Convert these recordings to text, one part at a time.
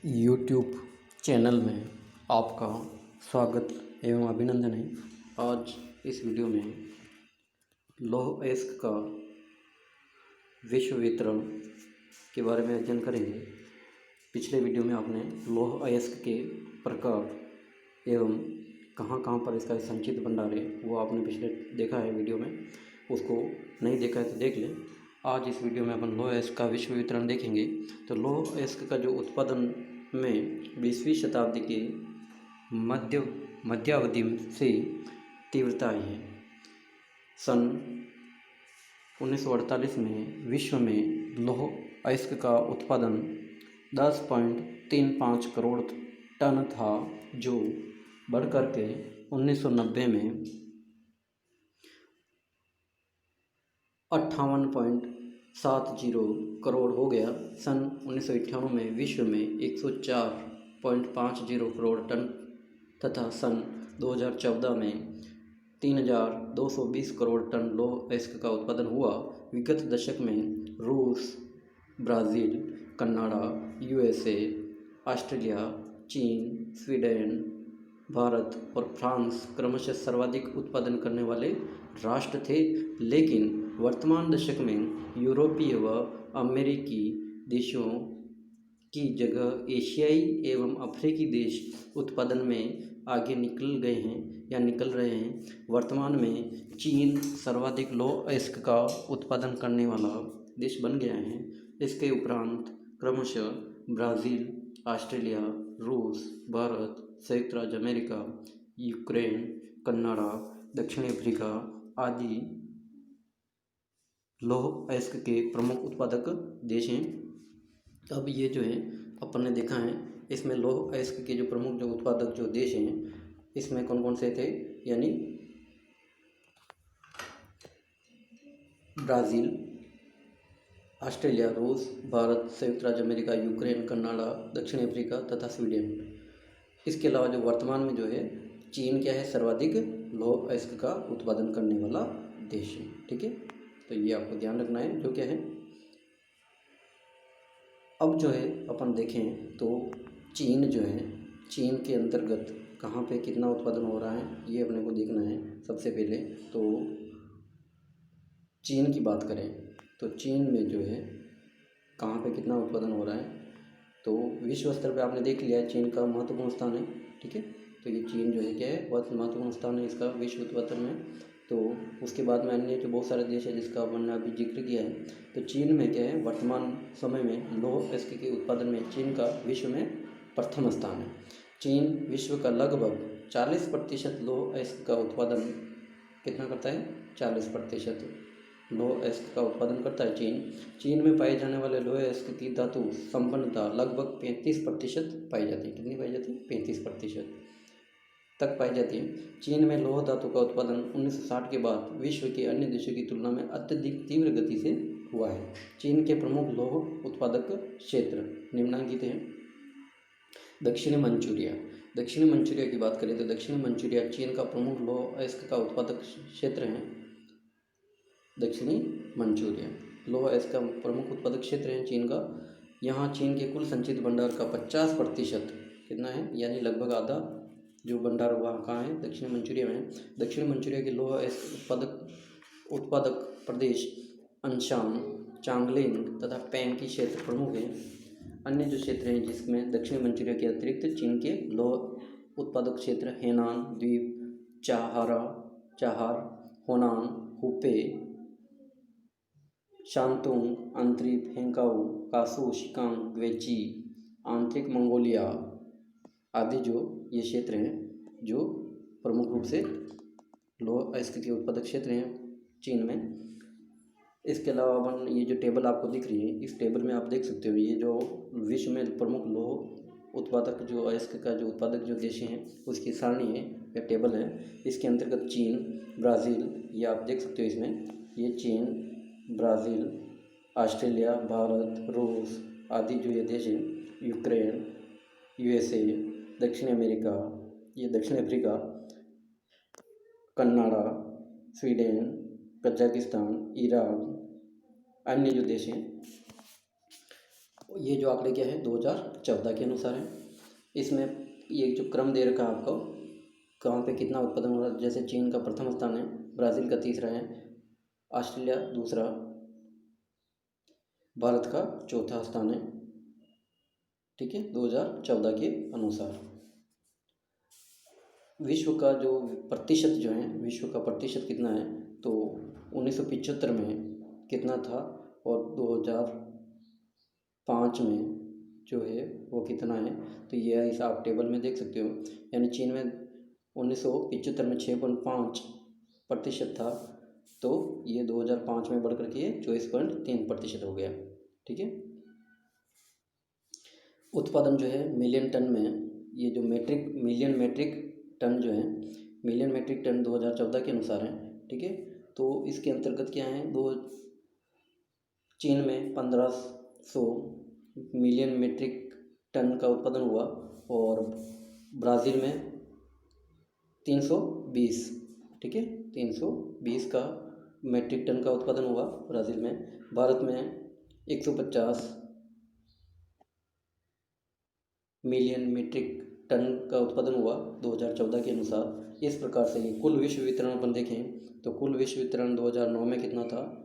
YouTube channel में आपका स्वागत एवं अभिनंदन है। आज इस वीडियो में लौह अयस्क का विश्व वितरण के बारे में अध्ययन करेंगे। पिछले वीडियो में आपने लौह अयस्क के प्रकार एवं कहाँ कहाँ पर इसका संचित भंडार है वो आपने पिछले देखा है वीडियो में। उसको नहीं देखा है तो देख लें। आज इस वीडियो में अपन लौह अयस्क का विश्व वितरण देखेंगे। तो लौह अयस्क का जो उत्पादन में 20वीं शताब्दी के मध्यावधि से तीव्रता आई है। सन 1948 में विश्व में लौह अयस्क का उत्पादन 10.35 करोड़ टन था, जो बढ़कर के 1990 में 58.70 करोड़ हो गया। सन 1991 में विश्व में 104.50 करोड़ टन तथा सन 2014 में 3220 करोड़ टन लौह अयस्क का उत्पादन हुआ। विगत दशक में रूस, ब्राज़ील, कनाडा, यूएसए, ऑस्ट्रेलिया, चीन, स्वीडन, भारत और फ्रांस क्रमशः सर्वाधिक उत्पादन करने वाले राष्ट्र थे, लेकिन वर्तमान दशक में यूरोपीय व अमेरिकी देशों की जगह एशियाई एवं अफ्रीकी देश उत्पादन में आगे निकल गए हैं या निकल रहे हैं। वर्तमान में चीन सर्वाधिक लौह अयस्क का उत्पादन करने वाला देश बन गया है। इसके उपरांत क्रमशः ब्राज़ील, ऑस्ट्रेलिया, रूस, भारत, संयुक्त राज्य अमेरिका, यूक्रेन, कनाडा, दक्षिण अफ्रीका आदि लौह अयस्क के प्रमुख उत्पादक देश हैं। अब ये जो है अपन ने देखा है, इसमें लौह अयस्क के जो प्रमुख जो उत्पादक जो देश हैं, इसमें कौन कौन से थे, यानी ब्राज़ील, ऑस्ट्रेलिया, रूस, भारत, संयुक्त राज्य अमेरिका, यूक्रेन, कनाडा, दक्षिण अफ्रीका तथा स्वीडन। इसके अलावा जो वर्तमान में जो है चीन क्या है, सर्वाधिक लौह अयस्क का उत्पादन करने वाला देश है। ठीक है, तो ये आपको ध्यान रखना है जो क्या है। अब जो है अपन देखें तो चीन जो है, चीन के अंतर्गत कहाँ पे कितना उत्पादन हो रहा है ये अपने को देखना है। सबसे पहले तो चीन की बात करें तो चीन में जो है कहाँ पे कितना उत्पादन हो रहा है, तो विश्व स्तर पे आपने देख लिया है चीन का महत्वपूर्ण स्थान है। ठीक है, तो ये चीन जो है क्या है, बहुत महत्वपूर्ण स्थान है इसका विश्व उत्पादन में। तो उसके बाद में अन्य जो बहुत सारे देश है जिसका अपन ने अभी जिक्र किया है। तो चीन में क्या है, वर्तमान समय में लौह अयस्क के उत्पादन में चीन का विश्व में प्रथम स्थान है। चीन विश्व का लगभग 40% लौह अयस्क का उत्पादन कितना करता है, 40% लौह अयस्क का उत्पादन करता है चीन। चीन में पाए जाने वाले लौह अयस्क की धातु संपन्नता लगभग 35% पाई जाती है। कितनी पाई जाती है, 35% तक पाई जाती है। चीन में लौह धातु का उत्पादन 1960 के बाद विश्व के अन्य देशों की तुलना में अत्यधिक तीव्र गति से हुआ है। चीन के प्रमुख लौह उत्पादक क्षेत्र निम्नलिखित हैं। दक्षिणी मंचूरिया, दक्षिणी मंचूरिया की बात करें तो दक्षिणी मंचूरिया चीन का प्रमुख लौह अयस्क का उत्पादक क्षेत्र है। दक्षिणी मंचूरिया लौह अयस्क का प्रमुख उत्पादक क्षेत्र है चीन का। यहाँ चीन के कुल संचित भंडार का 50% कितना है, यानी लगभग आधा जो भंडार वहाँ कहाँ है, दक्षिण मंचूरिया में। दक्षिण मंचूरिया के लौह अयस्क उत्पादक प्रदेश अनशान, चांगलिंग तथा पैंग की क्षेत्र प्रमुख हैं। अन्य जो क्षेत्र हैं जिसमें दक्षिण मंचूरिया के अतिरिक्त चीन के लौह उत्पादक क्षेत्र हेनान द्वीप, चाहार, होनान, हुपे, शांतुंग, आंतरिक हेंकाऊ, कासू, शिकांग, ग्वेची, आंतरिक मंगोलिया आदि जो ये क्षेत्र हैं जो प्रमुख रूप से लौह अयस्क के उत्पादक क्षेत्र हैं चीन में। इसके अलावा अपन ये जो टेबल आपको दिख रही है, इस टेबल में आप देख सकते हो ये जो विश्व में प्रमुख लौह उत्पादक जो अयस्क का जो उत्पादक जो देश हैं उसकी सारणी है या टेबल है। इसके अंतर्गत चीन, ब्राज़ील, ये आप देख सकते हो इसमें, ये चीन, ब्राज़ील, ऑस्ट्रेलिया, भारत, रूस आदि जो ये देश हैं, यूक्रेन, यूएसए, दक्षिण अमेरिका, ये दक्षिण Africa, Canada, Sweden, Kazakhstan, Iran, अन्य जो देश हैं ये जो आंकड़े क्या है 2014 के अनुसार है। इसमें ये जो क्रम दे रखा है आपको, कहाँ पे कितना उत्पादन हो रहा है, जैसे चीन का प्रथम स्थान है, ब्राज़ील का तीसरा है, ऑस्ट्रेलिया दूसरा, भारत का चौथा स्थान है, ठीक है, 2014 के अनुसार। विश्व का जो प्रतिशत जो है, विश्व का प्रतिशत कितना है, तो 1975 में कितना था और 2005 में जो है वो कितना है, तो यह इस आप टेबल में देख सकते हो। यानी चीन में 1975 में 6.5% था, तो ये 2005 में बढ़ करके 24.3% हो गया, ठीक है। उत्पादन जो है मिलियन टन में, ये जो मिलियन मेट्रिक टन जो है, मिलियन मेट्रिक टन 2014 के अनुसार है, ठीक है। तो इसके अंतर्गत क्या है, चीन में 1500 मिलियन मेट्रिक टन का उत्पादन हुआ और ब्राज़ील में 320, ठीक है, 320 का मेट्रिक टन का उत्पादन हुआ ब्राज़ील में। भारत में 150 मिलियन मेट्रिक टन का उत्पादन हुआ 2014 के अनुसार। इस प्रकार से ये कुल विश्व वितरण अपन देखें तो कुल विश्व वितरण 2009 में कितना था,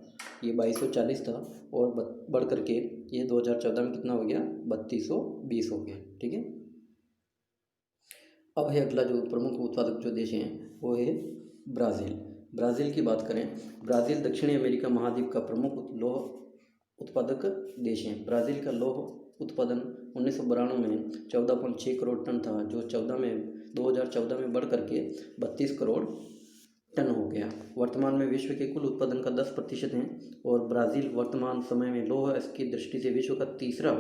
ये 2240 था और बढ़ करके ये 2014 में कितना हो गया, 3220 हो गया, ठीक है। अब है अगला जो प्रमुख उत्पादक जो देश हैं वो है ब्राज़ील। ब्राज़ील की बात करें, ब्राज़ील दक्षिणी अमेरिका महाद्वीप का प्रमुख लौह उत्पादक देश है। ब्राज़ील का लौह उत्पादन 1992 में 14.6 करोड़ टन था, जो 2014 में बढ़ करके 32 करोड़ टन हो गया। वर्तमान में विश्व के कुल उत्पादन का 10% है और ब्राज़ील वर्तमान समय में लौह की दृष्टि से विश्व का तीसरा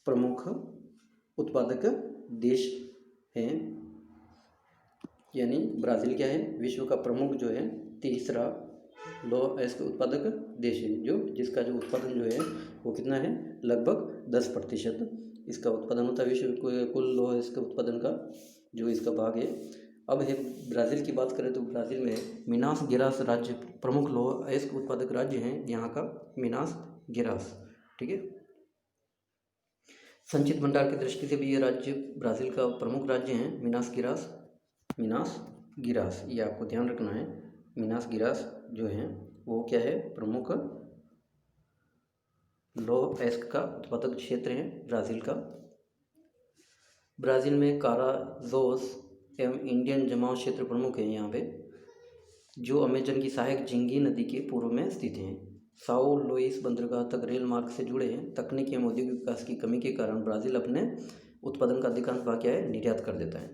प्रमुख उत्पादक देश है। यानी ब्राज़ील क्या है, विश्व का प्रमुख जो है तीसरा लौह अयस्क उत्पादक देश है, जो जिसका जो उत्पादन जो है वो कितना है, लगभग 10% इसका उत्पादन होता है विश्व कुल लौह अयस्क उत्पादन का, जो इसका भाग है। अब है ब्राज़ील की बात करें तो ब्राज़ील में मिनास गेरास राज्य प्रमुख लौह अयस्क उत्पादक राज्य हैं, यहाँ का मिनास गेरास, ठीक है। संचित भंडार की दृष्टि से भी ये राज्य ब्राज़ील का प्रमुख राज्य है, मिनास गिरास, ये आपको ध्यान रखना है। मिनास गिरास जो है वो क्या है, प्रमुख लौह अयस्क का उत्पादक क्षेत्र है ब्राज़ील का। ब्राज़ील में काराजोस एवं इंडियन जमाव क्षेत्र प्रमुख है यहाँ पे, जो अमेजन की सहायक झिंगी नदी के पूर्व में स्थित हैं। साओ लुइस बंदरगाह तक रेल मार्ग से जुड़े हैं। तकनीकी एवं औद्योगिक विकास की कमी के कारण ब्राज़ील अपने उत्पादन का अधिकांश भाग क्या है, निर्यात कर देता है।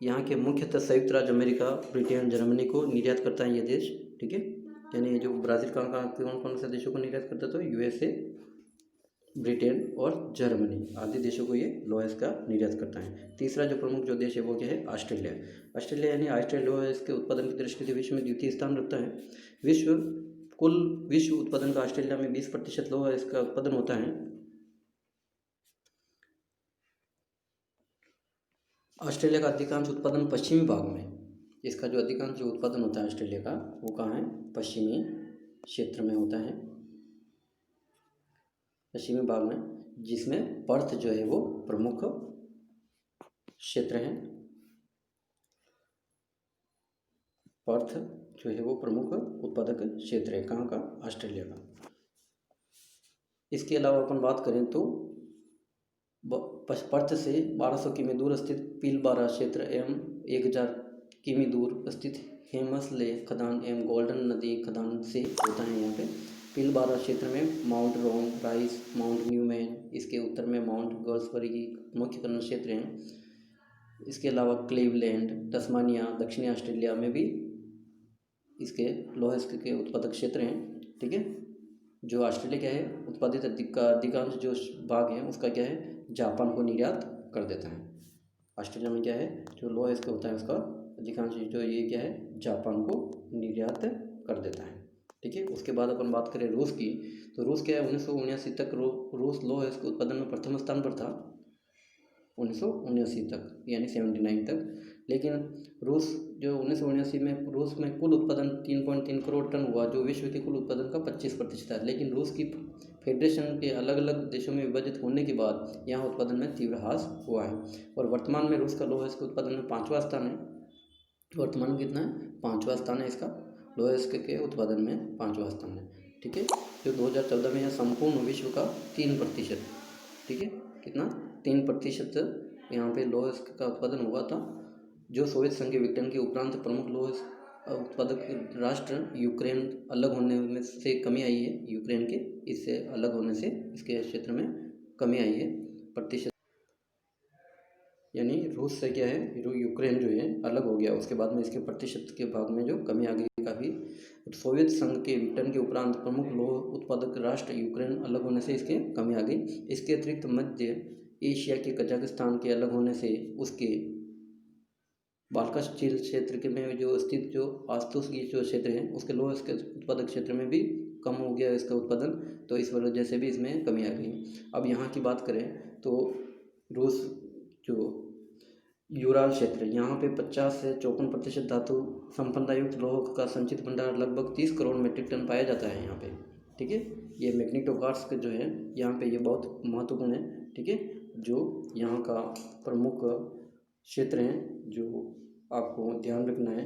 यहाँ के मुख्यतः संयुक्त राज्य अमेरिका, ब्रिटेन, जर्मनी को निर्यात करता है ये देश, ठीक है। यानी जो ब्राज़ील कौन कौन से देशों को निर्यात करता है, तो यूएसए, ब्रिटेन और जर्मनी आदि देशों को ये लौह अयस्क का निर्यात करता है। तीसरा जो प्रमुख जो देश है वो क्या है, ऑस्ट्रेलिया। ऑस्ट्रेलिया यानी ऑस्ट्रेलिया लौह अयस्क के उत्पादन की दृष्टि से विश्व में द्वितीय स्थान रखता है। कुल विश्व उत्पादन का ऑस्ट्रेलिया में 20% लौह अयस्क का उत्पादन होता है। ऑस्ट्रेलिया का अधिकांश उत्पादन पश्चिमी भाग में, इसका जो अधिकांश जो उत्पादन होता है ऑस्ट्रेलिया का वो कहाँ है, पश्चिमी क्षेत्र में होता है, पश्चिमी भाग में, जिसमें पर्थ जो है वो प्रमुख क्षेत्र है। पर्थ जो है वो प्रमुख उत्पादक क्षेत्र है, कहाँ का, ऑस्ट्रेलिया का। इसके अलावा अपन बात करें तो पर्थ से 1200 किमी दूर स्थित पिलबारा क्षेत्र एवं 1000 किमी दूर स्थित हेमसले खदान एवं गोल्डन नदी खदान से होता है। यहाँ पे पिलबारा क्षेत्र में माउंट रोंग राइस, माउंट न्यूमैन, इसके उत्तर में माउंट गर्ल्सबरी की मुख्य खनन क्षेत्र हैं। इसके अलावा क्लीवलैंड, तस्मानिया, दक्षिणी ऑस्ट्रेलिया में भी इसके लौह अयस्क के उत्पादक क्षेत्र हैं, ठीक है। जो ऑस्ट्रेलिया क्या है, उत्पादित अधिकांश जो भाग है उसका क्या है, जापान को निर्यात कर देता है। ऑस्ट्रेलिया में क्या है, जो लौह अयस्क होता है उसका अधिकांश जो ये क्या है, जापान को निर्यात कर देता है, ठीक है। उसके बाद अपन बात करें रूस की, तो रूस क्या है, 1979 तक रूस लौह अयस्क उत्पादन में प्रथम स्थान पर था, 1979 तक यानी 79 तक। लेकिन रूस जो 1979 में रूस में कुल उत्पादन 3.3 करोड़ टन हुआ, जो विश्व के कुल उत्पादन का 25% है। लेकिन रूस की फेडरेशन के अलग अलग देशों में विभाजित होने के बाद यहाँ उत्पादन में तीव्र ह्रास हुआ है और वर्तमान में रूस का लौह अयस्क उत्पादन में 5वां स्थान है। वर्तमान में कितना है? 5वां स्थान है इसका, लौह अयस्क के उत्पादन में 5वां स्थान है। ठीक है, जो 2014 में यह संपूर्ण विश्व का 3%, ठीक है, कितना 3% यहाँ पे लौह अयस्क का उत्पादन हुआ था। जो सोवियत संघ के विघटन के उपरांत प्रमुख लौह उत्पादक राष्ट्र यूक्रेन अलग होने में से कमी आई है, यूक्रेन के इससे अलग होने से इसके क्षेत्र में कमी आई है प्रतिशत, यानी रूस से क्या है, यूक्रेन जो है अलग हो गया, उसके बाद में इसके प्रतिशत के भाग में जो कमी आ गई काफ़ी। सोवियत संघ के विघटन के उपरांत प्रमुख लौह उत्पादक राष्ट्र यूक्रेन अलग होने से इसके कमी आ गई। इसके अतिरिक्त मध्य एशिया के कजाकिस्तान के अलग होने से उसके बाल्कन क्षेत्र के में जो स्थित जो आस्तुस की जो क्षेत्र है उसके लौह के उत्पादक क्षेत्र में भी कम हो गया इसका उत्पादन, तो इस वजह से भी इसमें कमी आ गई। अब यहाँ की बात करें तो रूस जो यूराल क्षेत्र, यहाँ पे 50 से 54% धातु संपन्नता युक्त लोह का संचित भंडार लगभग 30 करोड़ मीट्रिक टन पाया जाता है यहाँ पे। ठीक है, ये मैग्नीटोगार्स्क जो है यहाँ पे ये बहुत महत्वपूर्ण है। ठीक है, जो यहाँ का प्रमुख क्षेत्र है जो आपको ध्यान रखना है,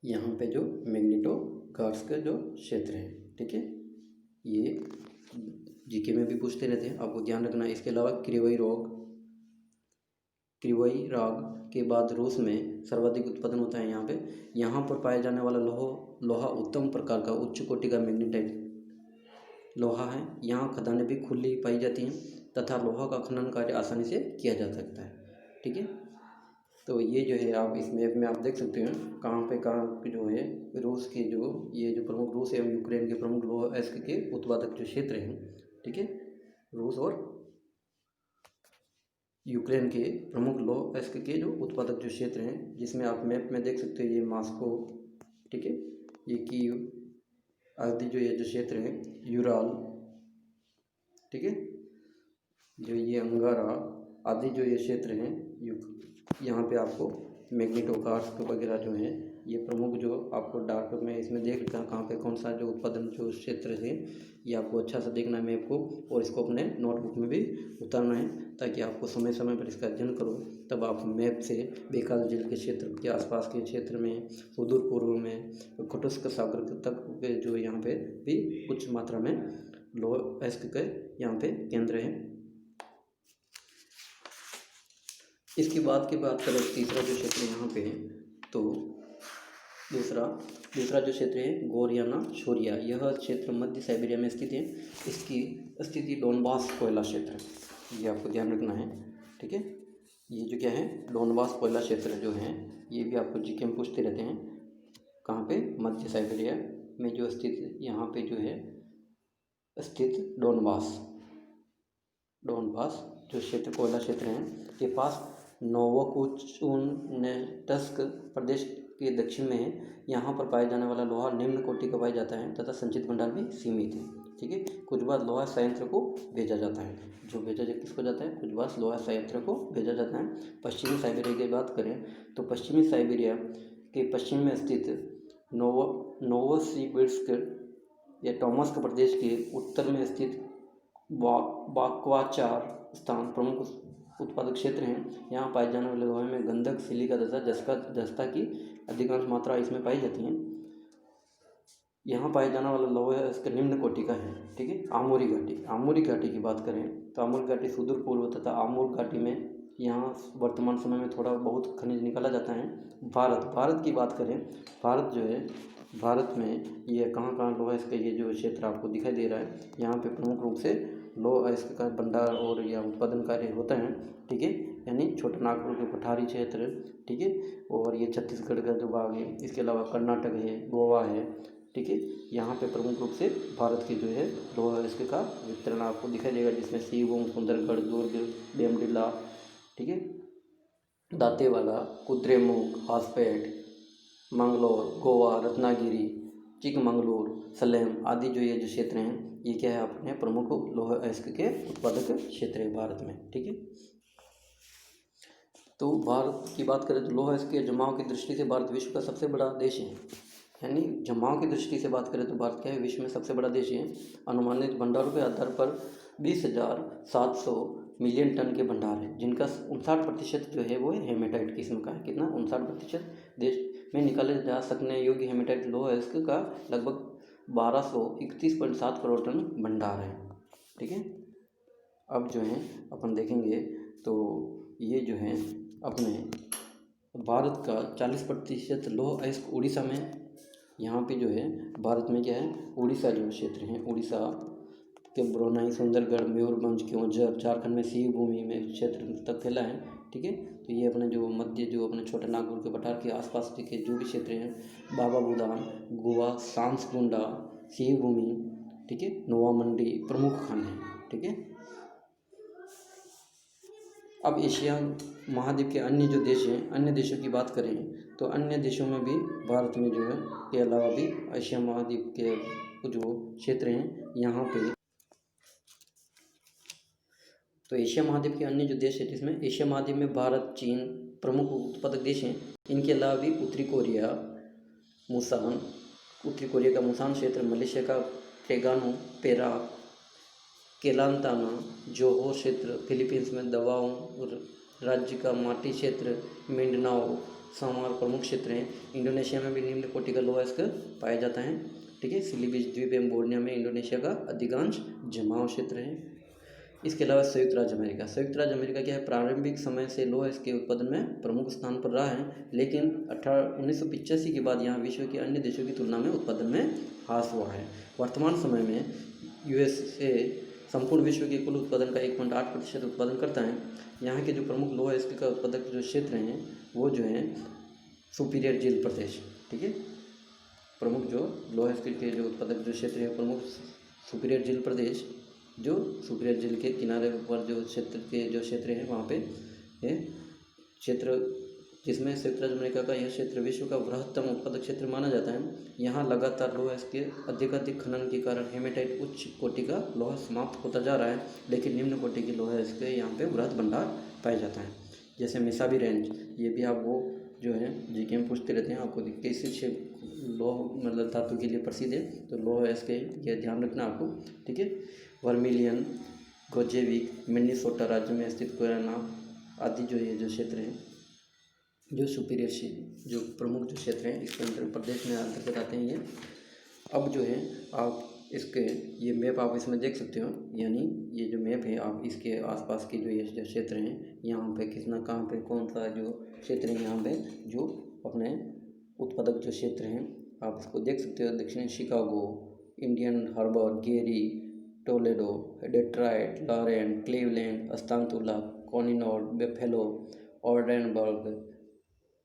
यहाँ पे जो मैग्नीटोगार्स्क जो क्षेत्र है, ठीक है, ये जीके में भी पूछते रहते हैं, आपको ध्यान रखना है। इसके अलावा क्रिवई राग के बाद रूस में सर्वाधिक उत्पादन होता है यहाँ पर पाया जाने वाला लोहा उत्तम प्रकार का उच्च कोटि का मैग्नेटाइट लोहा है। यहाँ खदानें भी खुली पाई जाती हैं तथा लोहा का खनन कार्य आसानी से किया जा सकता है। ठीक है, तो ये जो है आप इस मैप में आप देख सकते हैं कहाँ जो है रूस के ये जो प्रमुख रूस एवं यूक्रेन के प्रमुख लौह अयस्क के उत्पादक जो क्षेत्र हैं। ठीक है, रूस और यूक्रेन के प्रमुख लौह अयस्क के जो उत्पादक जो क्षेत्र हैं, जिसमें आप मैप में देख सकते हैं ये मॉस्को, ठीक है, ये कीव आदि जो ये जो क्षेत्र है, यूराल, ठीक है, जो ये अंगारा आदि जो ये क्षेत्र हैं, यहाँ पे आपको मैग्नीटोगार्स्क वगैरह जो हैं ये प्रमुख जो आपको डार्क में इसमें देख लेते हैं कहाँ पे कौन सा जो उत्पादन जो क्षेत्र है, ये आपको अच्छा से देखना है मैप को और इसको अपने नोटबुक में भी उतारना है ताकि आपको समय समय पर इसका अध्ययन करो, तब आप मैप से बेकाल झील के क्षेत्र के आसपास के क्षेत्र में, सुदूर पूर्व में, खुटुस्क सागर तक जो यहाँ पे भी कुछ मात्रा में लौह अयस्क के यहाँ पे केंद्र हैं। इसके बाद की बात करें तीसरा जो क्षेत्र यहाँ पे है, तो दूसरा जो क्षेत्र है गोरियाना शोरिया, यह क्षेत्र मध्य साइबेरिया में स्थित है। इसकी स्थिति डोनबास कोयला क्षेत्र, ये आपको ध्यान रखना है। ठीक है, ये जो क्या है डोनबास कोयला क्षेत्र जो है ये भी आपको जीके में पूछते रहते हैं, कहाँ पे मध्य साइबेरिया में जो स्थित यहाँ पे जो है स्थित डोनबास जो क्षेत्र कोयला क्षेत्र है के पास नोवोकुचुनेटस्क प्रदेश के दक्षिण में है। यहाँ पर पाया जाने वाला लोहा निम्न कोटि का पाया जाता है तथा संचित भंडार भी सीमित है। ठीक है, कुछ बार लोहा संयंत्र को भेजा जाता है, जो भेजा किसको जाता है, कुछ बार लोहा संयंत्र को भेजा जाता है। पश्चिमी साइबेरिया की बात करें तो पश्चिमी साइबेरिया के पश्चिम में स्थित नोवोसिबिर्स्क या टोमस्क प्रदेश के उत्तर में स्थित बाक्वाचार स्थान प्रमुख उत्पादक क्षेत्र हैं। यहाँ पाए जाने वाले लोहे में गंधक, सिलिका तथा जस्ता की अधिकांश मात्रा इसमें पाई जाती है। यहाँ पाए जाने वाला लोहा इसका निम्न कोटि का है। ठीक है, आमोरी घाटी की बात करें तो आमोरी घाटी सुदूर पूर्व तथा आमोर घाटी में यहाँ वर्तमान समय में थोड़ा बहुत खनिज निकाला जाता है। भारत की बात करें, भारत जो है भारत में ये कहाँ लोहा इसका ये जो क्षेत्र आपको दिखाई दे रहा है, यहाँ पे प्रमुख रूप से लौह अयस्क का भंडार और या उत्पादन कार्य होता है। ठीक है, यानी छोटा नागपुर के पठारी क्षेत्र, ठीक है, और ये छत्तीसगढ़ का जो भाग है, इसके अलावा कर्नाटक है, गोवा है। ठीक है, यहाँ पे प्रमुख रूप से भारत की जो है लौह अयस्क का वितरण आपको दिखाई देगा, जिसमें सिवोंग, सुंदरगढ़, दुर्ग, बेमडिला, ठीक है, दांतेवाड़ा, कुद्रेमुख, हासपेट, मंगलोर, गोवा, रत्नागिरी, चिकमंगलूर, सलेम आदि जो ये जो क्षेत्र हैं ये क्या है अपने प्रमुख लौह अयस्क के उत्पादक क्षेत्र है भारत में। ठीक है, तो भारत की बात करें तो लौह अयस्क के जमाव की दृष्टि से भारत विश्व का सबसे बड़ा देश है। यानी जमाव की दृष्टि से बात करें तो भारत क्या है, विश्व में सबसे बड़ा देश है। अनुमानित भंडारों के आधार पर 20,700 मिलियन टन के भंडार हैं, जिनका 59% जो है वो हेमेटाइट किस्म का है। कितना? 59% देश में निकाले जा सकने योग्य हेमेटाइट लौह अयस्क का लगभग 1231.7 करोड़ टन भंडार है। ठीक है। अब जो है अपन देखेंगे तो ये जो है अपने भारत का 40% लौह अयस्क उड़ीसा में, यहाँ पे जो है भारत में क्या है, उड़ीसा जो क्षेत्र है, उड़ीसा के ब्रोनाई, सुंदरगढ़, मयूरभंज, केवंझर, झारखंड में सिंह भूमि में क्षेत्र तक फैला है। ठीक है। तो ये अपने जो मध्य जो अपने छोटा नागपुर के पठार के आसपास के जो भी क्षेत्र हैं, बाबा बुदान, गोवा, सांसकुंडा, सिंह भूमि, ठीक है, नोवा मंडी प्रमुख खान है। ठीक है। अब एशिया महाद्वीप के अन्य जो देश हैं, अन्य देशों की बात करें तो अन्य देशों में भी भारत में जो है के अलावा भी एशिया महाद्वीप के जो क्षेत्र हैं यहाँ पे, तो एशिया महाद्वीप के अन्य जो देश है जिसमें एशिया महाद्वीप में भारत, चीन प्रमुख उत्पादक देश हैं। इनके अलावा भी उत्तरी कोरिया का मुसान क्षेत्र, मलेशिया का टेगानो, पेराक, केलांताना, जोहो क्षेत्र, फिलीपींस में दवाओं राज्य का माटी क्षेत्र, मिंडनाओ, सामार प्रमुख क्षेत्र हैं। इंडोनेशिया में भी निम्न कोटि का लौह अयस्क पाया जाता है। ठीक है। सिलिबिज द्वीप एवं बोर्निया में इंडोनेशिया का अधिकांश जमाव क्षेत्र है। इसके अलावा संयुक्त राज्य अमेरिका क्या है, प्रारंभिक समय से लौह अयस्क के उत्पादन में प्रमुख स्थान पर रहा है, लेकिन 1985 के बाद यहाँ विश्व के अन्य देशों की तुलना में उत्पादन में ह्रास हुआ है। वर्तमान समय में यूएसए संपूर्ण विश्व के कुल उत्पादन का 1.8% उत्पादन करता है। यहाँ के जो प्रमुख लौह अयस्क का उत्पादक जो क्षेत्र हैं वो जो हैं सुपीरियर झील प्रदेश। ठीक है। प्रमुख जो लौह अयस्क के जो उत्पादक जो क्षेत्र है प्रमुख सुपीरियर झील प्रदेश, जो सुपीरियर झील के किनारे पर जो क्षेत्र हैं वहाँ पे है क्षेत्र, जिसमें संयुक्त राज्य अमेरिका का यह क्षेत्र विश्व का बृहत्तम उत्पादक क्षेत्र माना जाता है। यहाँ लगातार लौह अयस्क के अधिक खनन के कारण हेमेटाइट उच्च कोटि का लौह समाप्त होता जा रहा है, लेकिन निम्न कोटि के लौह अयस्क के यहाँ पे बृहत भंडार पाया जाता है। जैसे मिसाबी रेंज, ये भी आप वो जो है जीके में पूछते रहते हैं आपको, कैसे लौह मतलब धातु के लिए प्रसिद्ध है, तो लौह अयस्क ये ध्यान रखना आपको। ठीक है। वर्मिलियन, गोजेविक, मिनेसोटा राज्य में स्थित कोयना आदि जो ये जो क्षेत्र हैं जो सुपीरियर जो प्रमुख जो क्षेत्र हैं इसके अंदर प्रदेश में अंतर्गत आते हैं ये। अब जो है आप इसके ये मैप आप इसमें देख सकते हो, यानी ये जो मैप है आप इसके आसपास के जो ये जो क्षेत्र हैं यहाँ पे कितना कहाँ पे कौन सा जो क्षेत्र है यहाँ पे जो अपने उत्पादक जो क्षेत्र हैं आप इसको देख सकते हो। दक्षिणी Chicago, Indian Harbor, Gary, Toledo, Detroit, Lorain, Cleveland, Ashtabula, Conneaut, Buffalo, Ogdensburg.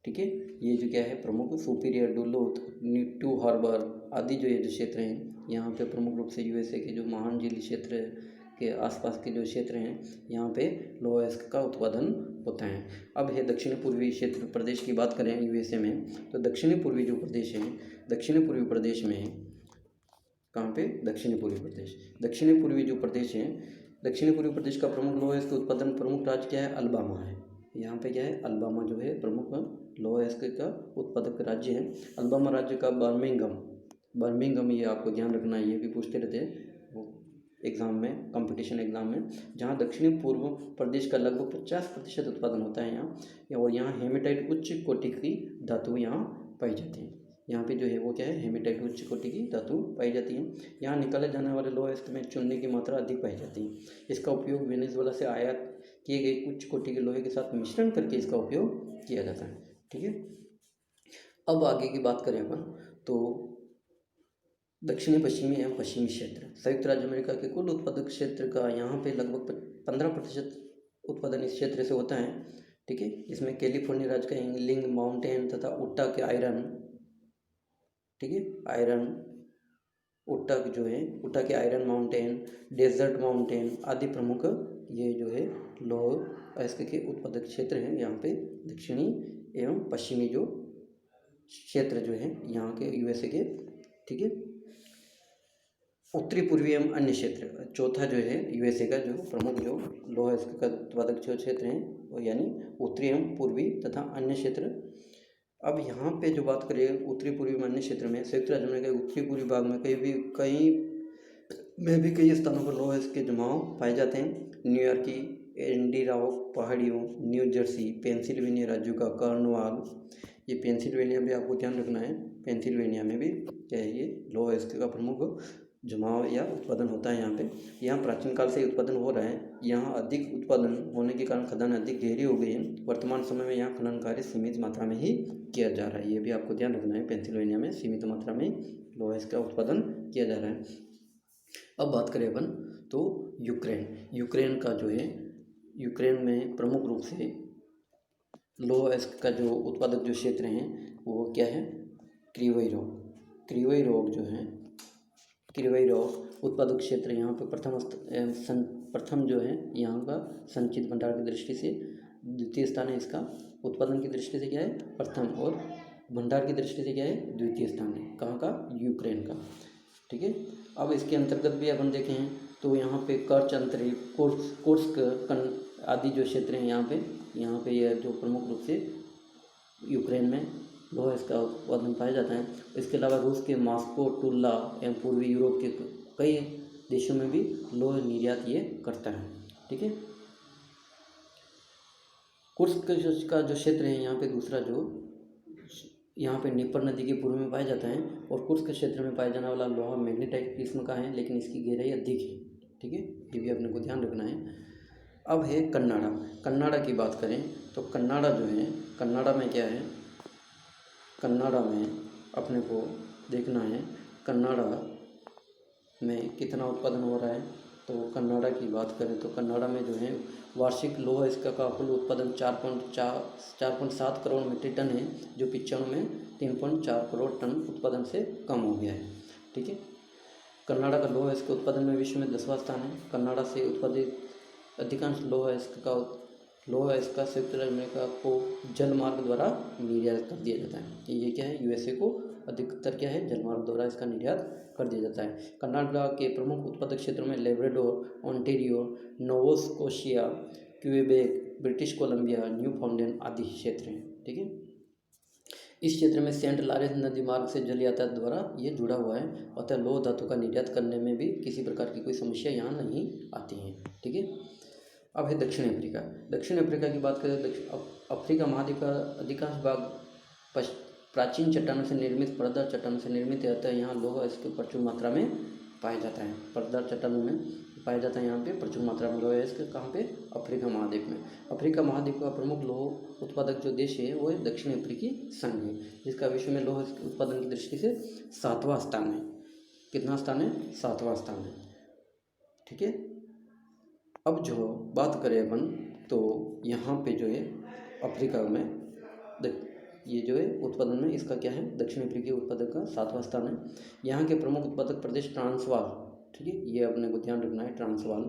ठीक है। ये जो क्या है प्रमुख सुपीरियर, डुलूथ, न्यू हार्बर आदि जो ये जो क्षेत्र हैं यहाँ पे प्रमुख रूप से यूएसए के जो महान झील क्षेत्र के आसपास के जो क्षेत्र हैं यहाँ पे लौह अयस्क का उत्पादन होता है। अब है दक्षिण पूर्वी क्षेत्र प्रदेश की बात करें यूएसए में, तो दक्षिणी पूर्वी जो प्रदेश हैं, दक्षिणी पूर्वी प्रदेश में कहाँ पे, दक्षिणी पूर्वी प्रदेश, दक्षिणी पूर्वी जो प्रदेश हैं, दक्षिणी पूर्वी प्रदेश का प्रमुख लौह अयस्क उत्पादन प्रमुख राज्य क्या है, अल्बामा है। यहाँ पे क्या है, अल्बामा जो है प्रमुख लौह अयस्क का उत्पादक राज्य है। अल्बामा राज्य का बर्मिंघम ये आपको ध्यान रखना है, ये भी पूछते रहते हैं वो एग्ज़ाम में, कंपटीशन एग्ज़ाम में, जहाँ दक्षिणी पूर्व प्रदेश का लगभग 50% उत्पादन होता है यहाँ, और यहाँ हेमेटाइट उच्च कोटि की धातु यहाँ पाई जाती है। यहाँ पे जो है वो क्या है, हेमेटाइट उच्च कोटि की धातु पाई जाती है। यहाँ निकाले जाने वाले लौह अयस्क में चूने की मात्रा अधिक पाई जाती है। इसका उपयोग वेनेजुएला से आयात किए गए उच्च कोटि के लोहे के साथ मिश्रण करके इसका उपयोग किया जाता है। ठीक है। अब आगे की बात करें अपन तो दक्षिणी पश्चिमी एवं पश्चिमी क्षेत्र, संयुक्त राज्य अमेरिका के कुल उत्पादक क्षेत्र का यहाँ पे लगभग 15% उत्पादन इस क्षेत्र से होता है। ठीक है। इसमें कैलिफोर्निया राज्य का इंगलिंग माउंटेन तथा उट्टा के आयरन, ठीक है, आयरन उट्टा जो है, उट्टा के आयरन माउंटेन, डेजर्ट माउंटेन आदि प्रमुख ये जो है लौह अयस्क के उत्पादक क्षेत्र हैं यहाँ पे दक्षिणी एवं पश्चिमी जो क्षेत्र जो है यहाँ के यूएसए के। ठीक है। उत्तरी पूर्वी एवं अन्य क्षेत्र, चौथा जो है यूएसए का जो प्रमुख जो लोहा इस्पात का उत्पादक जो क्षेत्र हैं वो यानी उत्तरी एवं पूर्वी तथा अन्य क्षेत्र। अब यहाँ पे जो बात करें उत्तरी पूर्वी में अन्य क्षेत्र में, संयुक्त राज्य अमेरिका के उत्तरी पूर्वी भाग में कई स्थानों पर लोहा के जमाव पाए जाते हैं। न्यूयॉर्क की एडिनबर्ग पहाड़ियों, न्यू जर्सी, पेंसिल्वेनिया राज्यों का कॉर्नवाल, ये पेंसिल्वेनिया भी आपको ध्यान रखना है, पेंसिल्वेनिया में भी क्या है ये लोहा का प्रमुख जमाव या उत्पादन होता है। यहाँ प्राचीन काल से उत्पादन हो रहा है। यहाँ अधिक उत्पादन होने के कारण खदान अधिक गहरी हो गई है। वर्तमान समय में यहाँ खनन कार्य सीमित मात्रा में ही किया जा रहा है, ये भी आपको ध्यान रखना है। पेंसिल्वेनिया में सीमित मात्रा में लोहा का उत्पादन किया जा रहा है। अब बात करें अपन तो यूक्रेन का जो है, यूक्रेन में प्रमुख रूप से लोहा का जो उत्पादक जो क्षेत्र हैं वो क्या है, क्रीवई रोग जो है, क्रीवई रोग उत्पादक क्षेत्र यहाँ पे प्रथम जो है यहाँ का संचित भंडार की दृष्टि से द्वितीय स्थान है। इसका उत्पादन की दृष्टि से क्या है प्रथम, और भंडार की दृष्टि से क्या है द्वितीय स्थान है। कहाँ का, यूक्रेन का, ठीक है। अब इसके अंतर्गत भी अपन देखें तो यहाँ पे कर्च अंतरी, कुर्स्क आदि जो क्षेत्र हैं यहाँ पे यह जो प्रमुख रूप से यूक्रेन में लोहा इसका उत्पादन पाया जाता है। इसके अलावा रूस के मॉस्को, टुल्ला एवं पूर्वी यूरोप के कई देशों में भी लोहा निर्यात ये करता है, ठीक है। कुर्स्क का जो क्षेत्र है यहाँ पे दूसरा जो यहाँ पे नीपर नदी के पूर्व में पाया जाता है, और कुर्स्क क्षेत्र में पाया जाने वाला लोहा मैग्नेटाइट किस्म का है, लेकिन इसकी गहराई अधिक है, ठीक है, ये भी अपने को ध्यान रखना है। अब है कन्नाडा की बात करें तो कन्नाडा जो है, कन्नाडा में क्या है, कन्नाडा में अपने को देखना है कन्नाडा में कितना उत्पादन हो रहा है। तो कन्नाडा की बात करें तो कन्नाडा में जो है वार्षिक लोहा इसका का कुल उत्पादन 4.7 करोड़ मीट्रिक टन है, जो 95 में 3.4 करोड़ टन उत्पादन से कम हो गया है, ठीक है। कन्नाडा का लोहा इसके उत्पादन में विश्व में 10वां स्थान है। कन्नाडा से उत्पादित अधिकांश लोहा इसका संयुक्त राज्य अमेरिका को जल मार्ग द्वारा निर्यात कर दिया जाता है। ये क्या है, यूएसए को अधिकतर क्या है जल मार्ग द्वारा इसका निर्यात कर दिया जाता है। कनाडा के प्रमुख उत्पादक क्षेत्रों में Labrador, Ontario, Nova Scotia, Quebec, British Columbia, new फाउंडलैंड आदि क्षेत्र हैं, ठीक है। इस क्षेत्र में सेंट लॉरेंस नदी मार्ग से जल यातायात द्वारा ये जुड़ा हुआ है, अतः लोह धातु का निर्यात करने में भी किसी प्रकार की कोई समस्या यहाँ नहीं आती है, ठीक है। अब है दक्षिण अफ्रीका की बात करें तो अफ्रीका महाद्वीप का अधिकांश भाग प्राचीन चट्टानों से निर्मित परतदार चट्टानों से निर्मित रहता है। यहाँ लोहा इसके प्रचुर मात्रा में पाया जाता है, परतदार चट्टानों में पाया जाता है यहाँ पे प्रचुर मात्रा में लोहा इसके, कहाँ पे, अफ्रीका महाद्वीप में। अफ्रीका महाद्वीप का प्रमुख लोह उत्पादक जो देश है वो है दक्षिण अफ्रीकी संघ है, जिसका विश्व में लोहा उत्पादन की दृष्टि से 7वां स्थान है। कितना स्थान है, 7वां स्थान है, ठीक है। अब जो बात करें अपन तो यहाँ पे जो है अफ्रीका में ये जो है उत्पादन में इसका क्या है, दक्षिण अफ्रीकी उत्पादक का 7वां स्थान है। यहाँ के प्रमुख उत्पादक प्रदेश ट्रांसवाल, ठीक है, ये अपने को ध्यान रखना है, ट्रांसवाल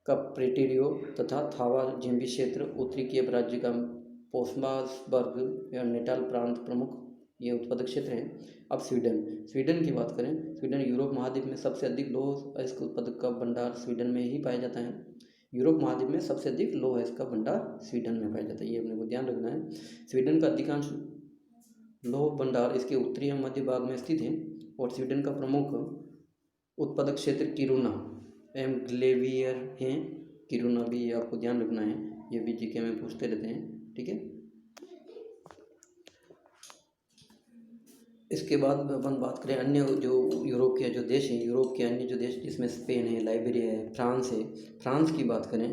का प्रेटेरियो तथा थावा जिम्बी क्षेत्र, उत्तरी केप राज्य का पोस्मासबर्ग या नेटाल प्रांत प्रमुख ये उत्पादक क्षेत्र हैं। अब स्वीडन की बात करें, स्वीडन यूरोप महाद्वीप में सबसे अधिक लोह इसके उत्पादक का भंडार स्वीडन में ही पाया जाता है। यूरोप महाद्वीप में सबसे अधिक लोह इसका भंडार स्वीडन में पाया जाता है, ये अपने को ध्यान रखना है। स्वीडन का अधिकांश लोह भंडार इसके उत्तरी एवं मध्य भाग में स्थित है, और स्वीडन का प्रमुख उत्पादक क्षेत्र किरुना एवं ग्लेवियर हैं। किरुना भी ये आपको ध्यान रखना है, ये भी जीके में पूछते रहते हैं, ठीक है। इसके बाद अपन बात करें अन्य जो यूरोप के जो देश हैं, यूरोप के अन्य जो देश जिसमें स्पेन है, लाइबेरिया है, फ्रांस है। फ्रांस की बात करें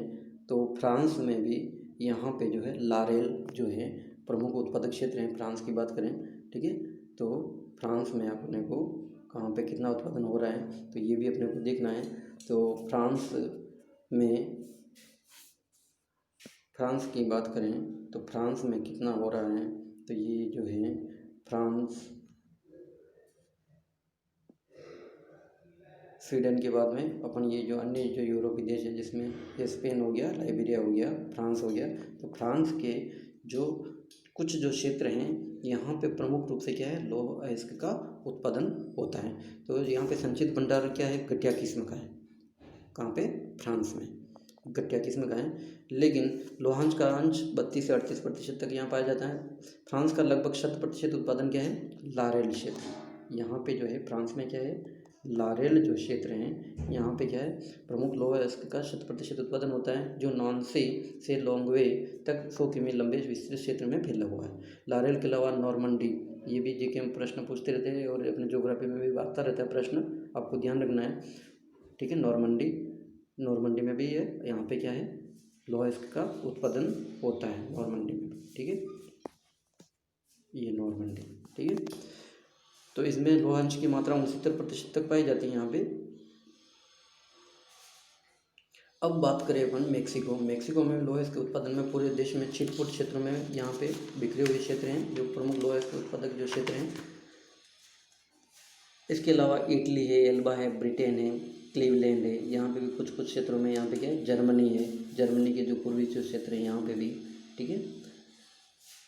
तो फ्रांस में भी यहाँ पे जो है लारेल जो है प्रमुख उत्पादक क्षेत्र हैं, फ्रांस की बात करें, ठीक है। तो फ्रांस में अपने को कहाँ पे कितना उत्पादन हो रहा है तो ये भी अपने को देखना है। तो फ्रांस की बात करें तो फ्रांस में कितना हो रहा है तो ये जो है फ्रांस, स्वीडन के बाद में अपन ये जो अन्य जो यूरोपीय देश है जिसमें ये स्पेन हो गया, लाइबेरिया हो गया, फ्रांस हो गया। तो फ्रांस के जो कुछ जो क्षेत्र हैं यहाँ पे प्रमुख रूप से क्या है, लौह अयस्क का उत्पादन होता है। तो यहाँ पे संचित भंडार क्या है, घटिया किस्म का है। कहाँ पे, फ्रांस में घटिया किस्म का है। लेकिन लोहांश का अंश 32 से 38% तक यहाँ पाया जाता है। फ्रांस का लगभग 100% उत्पादन क्या है, लारेल क्षेत्र। यहाँ पे जो है फ्रांस में क्या है, लारेल जो क्षेत्र हैं, यहाँ पे क्या है, प्रमुख लौह अयस्क का 100% उत्पादन होता है, जो नॉनसे से लोंगवे तक 100 किमी लंबे विस्तृत क्षेत्र में फैला हुआ है। लारेल के अलावा नॉर्मंडी, ये भी जीके में प्रश्न पूछते रहते हैं और अपने ज्योग्राफी में भी आता रहता है प्रश्न, आपको ध्यान रखना है, ठीक है। नॉर्मंडी में भी है, यहाँ पे क्या है, लौह अयस्क का उत्पादन होता है नॉर्मंडी में, ठीक है। ये नॉर्मंडी, ठीक है। तो इसमें लौह अंश की मात्रा 69% तक पाई जाती है यहाँ पे। अब बात करें अपन मैक्सिको में लौह अयस्क के उत्पादन में पूरे देश में छिटपुट क्षेत्रों में यहाँ पे बिखरे हुए क्षेत्र हैं, जो प्रमुख लौह अयस्क उत्पादक जो क्षेत्र हैं। इसके अलावा इटली है, एल्बा है, ब्रिटेन है, क्लीवलैंड है, यहाँ पे भी कुछ क्षेत्रों में, यहाँ पे क्या है, जर्मनी है, जर्मनी के जो पूर्वी जो क्षेत्र है यहाँ पे भी, ठीक है,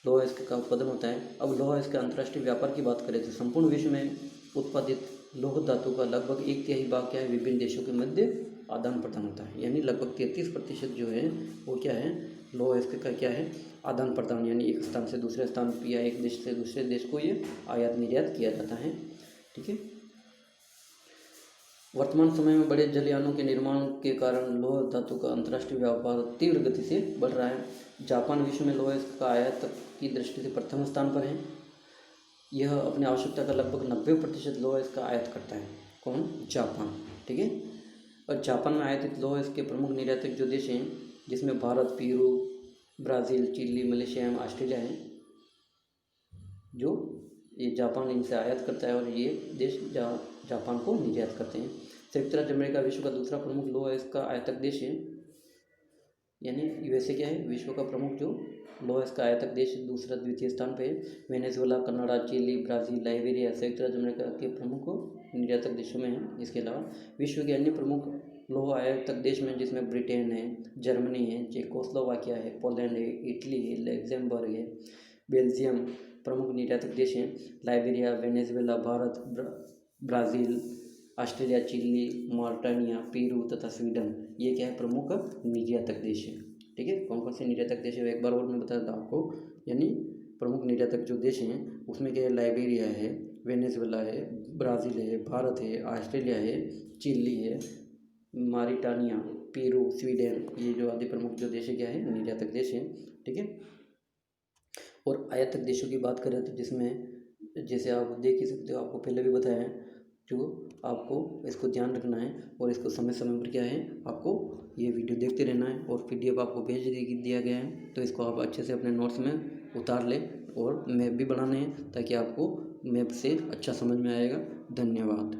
लौह अयस्क का उत्पादन होता है। अब लौह अयस्क के अंतर्राष्ट्रीय व्यापार की बात करें तो संपूर्ण विश्व में उत्पादित लौह धातु का लगभग 1/3 भाग क्या है, विभिन्न देशों के मध्य आदान प्रदान होता है। यानी लगभग 33% जो है वो क्या है, लौह अयस्क का क्या है, आदान प्रदान, यानी एक स्थान से दूसरे स्थान या एक देश से दूसरे देश को ये आयात निर्यात किया जाता है, ठीक है। वर्तमान समय में बड़े जलयानों के निर्माण के कारण लौह धातु का अंतर्राष्ट्रीय व्यापार तीव्र गति से बढ़ रहा है। जापान विश्व में लौह अयस्क का आयात की दृष्टि से प्रथम स्थान पर है। यह अपनी आवश्यकता का लगभग 90% लौह अयस्क का आयात करता है। कौन, जापान, ठीक है। और जापान में आयातित लौह अयस्क के प्रमुख निर्यातक जो देश हैं, जिसमें Bharat, Peru, Brazil, Chile, Malaysia एवं ऑस्ट्रेलिया है, जो ये जापान इनसे आयात करता है और ये देश जापान को निर्यात करते हैं। संयुक्त राज्य अमेरिका विश्व का दूसरा प्रमुख लौह अयस्क का आयातक देश है, यानी यूएसए क्या है, विश्व का प्रमुख जो लौह अयस्क का आयातक देश, दूसरा द्वितीय स्थान पे है। Venezuela, Canada, Chile, Brazil, Liberia संयुक्त राज्य अमेरिका के प्रमुख निर्यातक देशों में है। इसके अलावा विश्व के अन्य प्रमुख लौह आयातक देश में, जिसमें ब्रिटेन है, जर्मनी है, चेकोस्लोवाकिया है, पोलैंड है, इटली है, लग्जमबर्ग है, बेल्जियम प्रमुख निर्यातक देश हैं। Liberia, Venezuela, Bharat, Brazil, Australia, Chile, Mauritania, Peru तथा स्वीडन, ये क्या है, प्रमुख निर्यातक देश है, ठीक है। कौन कौन से निर्यातक देश है एक बार और मैं बता देता हूँ आपको, यानी प्रमुख निर्यातक जो देश हैं उसमें क्या है, लाइबेरिया है, वेनेजुएला है, ब्राज़ील है, भारत है, ऑस्ट्रेलिया है, चिली है, मॉरिटानिया, पेरू, स्वीडन, ये जो आदि प्रमुख जो देश है क्या है, निर्यातक देश हैं, ठीक है। और आयातक देशों की बात करें तो जिसमें, जैसे आप देख ही सकते हो, आपको पहले भी बताया है, जो आपको इसको ध्यान रखना है और इसको समय समय पर क्या है, आपको ये वीडियो देखते रहना है। और PDF आपको भेज दिया गया है, तो इसको आप अच्छे से अपने नोट्स में उतार लें और मैप भी बनाने हैं, ताकि आपको मैप से अच्छा समझ में आएगा। धन्यवाद।